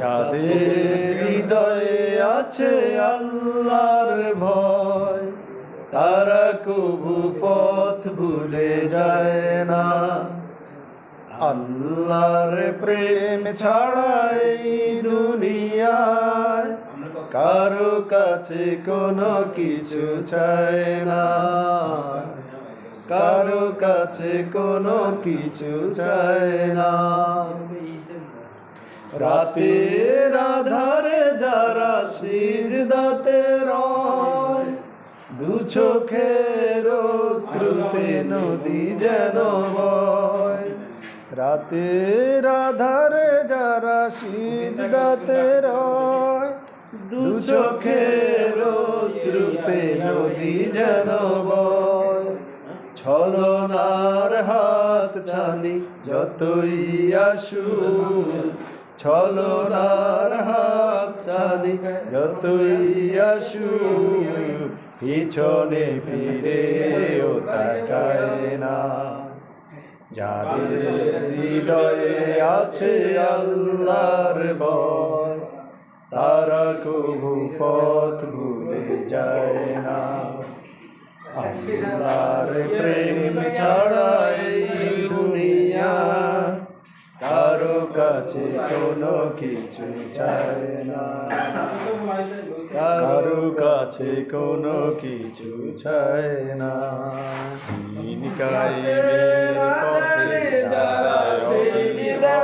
যাদের হৃদয়ে আছে আল্লাহর ভয়, তারা কবু পথ ভুলে যায় না। আল্লাহর প্রেম ছাড়া এই দুনিয়ায় কারো কাছে কোনো কিছু চায় না, কারো কাছে কোনো কিছু চায় না। রাতের আধারে যারা সিজদাতে রয়, দু চোখের শ্রুতে নদী যেন বয়। রাতের আধারে যারা সিজদাতে রয়, দু চোখের শ্রুতে নদী যেন বয়। ছলনার হাত ছানি যতই আসুক, ছলনার হাত ছানি যতই আসুক, পিছনে ফিরেও তাকায় না। যাদের হৃদয়ে আছে আল্লাহর ভয়, তারা কবু পথ ভুলে যায় না। আল্লাহর প্রেম ছাড়া এই দুনিয়া কারো কাছে কোনো কিছু চায় না, কারো কাছে কোনো কিছু চায় না। দিন কায়েমের পথে যারা অবিচল,